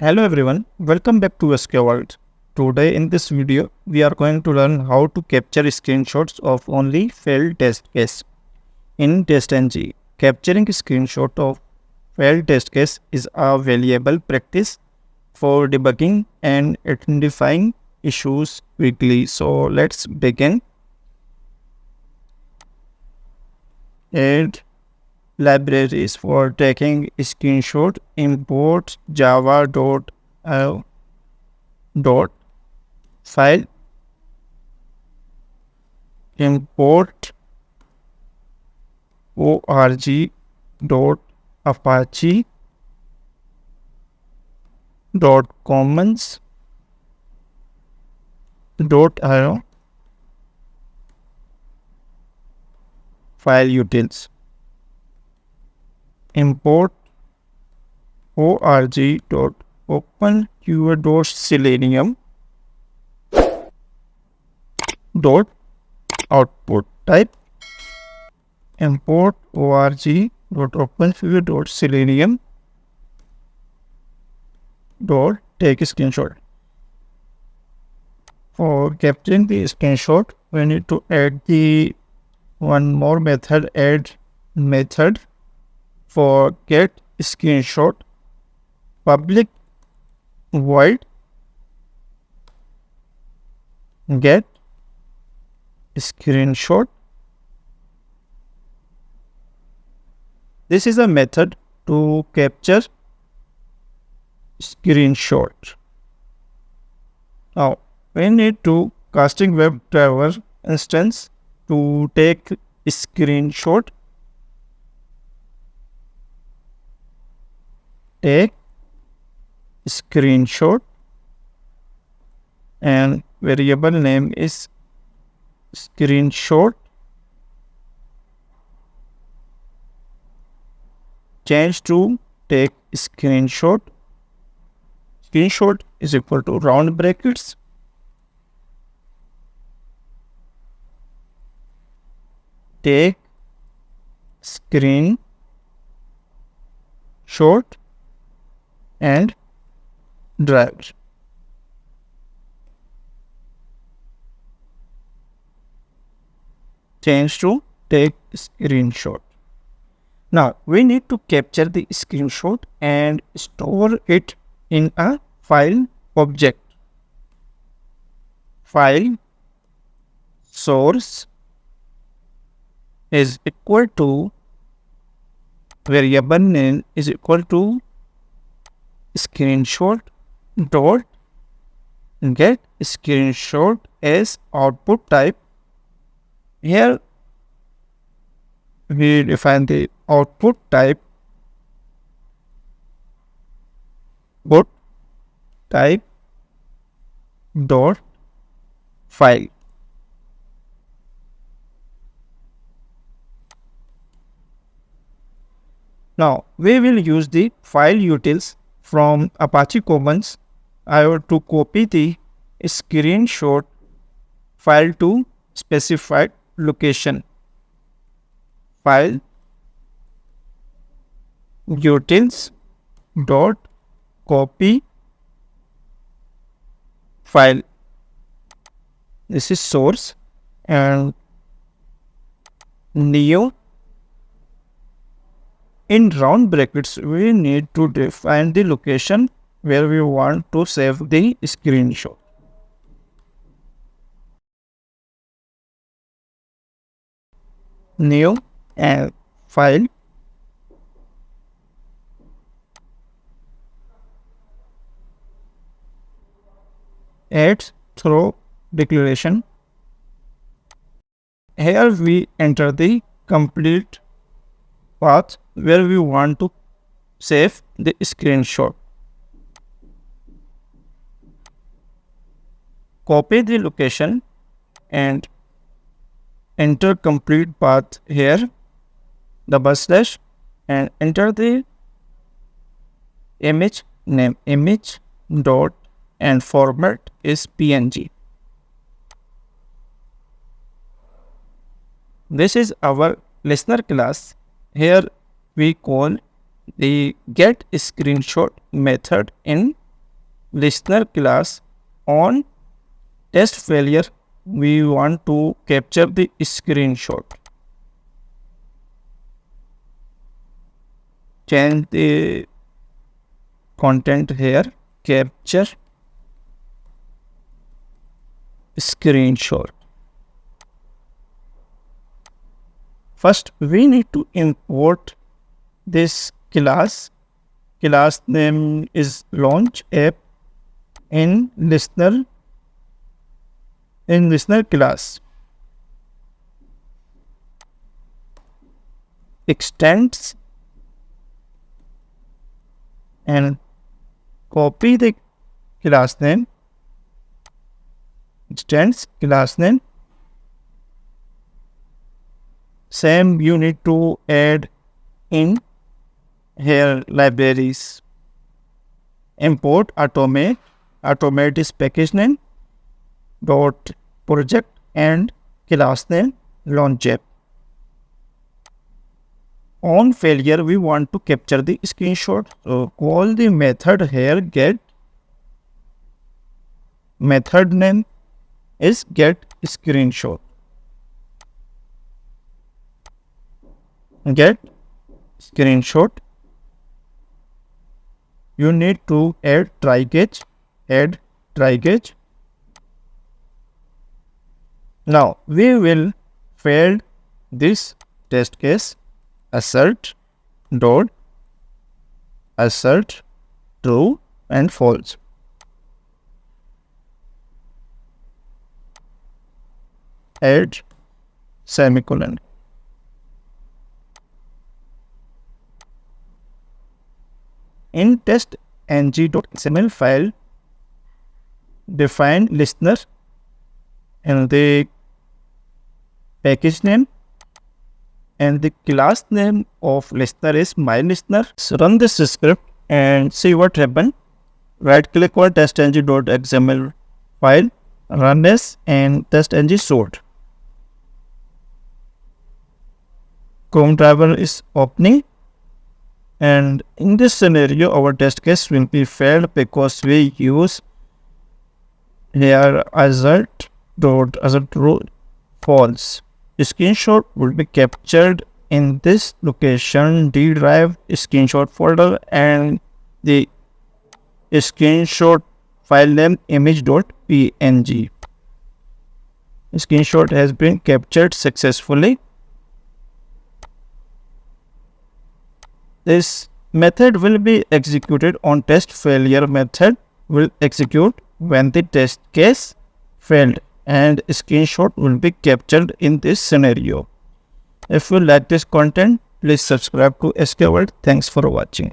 Hello everyone, welcome back to SK World. Today in this video, we are going to learn how to capture screenshots of only failed test case. In TestNG, capturing screenshot of failed test case is a valuable practice for debugging and identifying issues quickly. So let's begin. Add libraries for taking screenshot. Import java.io dot file, import org.apache commons.io file utils, import org.openqr.selenium dot output type, import org.openqr.selenium dot take screenshot. For capturing the screenshot, we need to add the one more method, add method for get screenshot, public void get screenshot. This is a method to capture screenshot. Now we need to casting WebDriver instance to take screenshot. Take screenshot and variable name is screenshot. Change to take screenshot. Screenshot is equal to round brackets take screenshot and drive. Change to take screenshot. Now we need to capture the screenshot and store it in a file object. File source is equal to variable name is equal to screenshot dot get screenshot as output type. Here we define the output type output type dot file. Now we will use the file utils from Apache Commons. I have to copy the screenshot file to specified location. File utils dot copy file. This is source and new. In round brackets, we need to define the location where we want to save the screenshot. New and file add through declaration. Here we enter the complete path where we want to save the screenshot. Copy the location and enter complete path here, double slash, and enter the image name, image dot, and format is PNG. This is our listener class. Here we call the get screenshot method in listener class on test failure, we want to capture the screenshot. Change the content here, capture screenshot. First, we need to import this class. Class name is launch app in listener class. Extends and copy the class name. Extends class name. Same you need to add in here libraries. Import automate is package name dot project and class name launch app. On failure, we want to capture the screenshot. So call the method here get. Method name is get screenshot. Get screenshot. You need to add try catch. Add try catch. Now we will fail this test case. Assert true and false. Add semicolon. In TestNG.xml file, define listener and the package name, and the class name of listener is my listener. So run this script and see what happened. Right click on TestNG.xml file, run as, and TestNG sort. Chrome driver is opening, and in this scenario our test case will be failed because we use here assert true false. Screenshot will be captured in this location D drive screenshot folder, and the screenshot file name image.png. Screenshot has been captured successfully. This method will be executed on test failure. Method will execute when the test case failed, and screenshot will be captured in this scenario. If you like this content, please subscribe to SK World. Thanks for watching.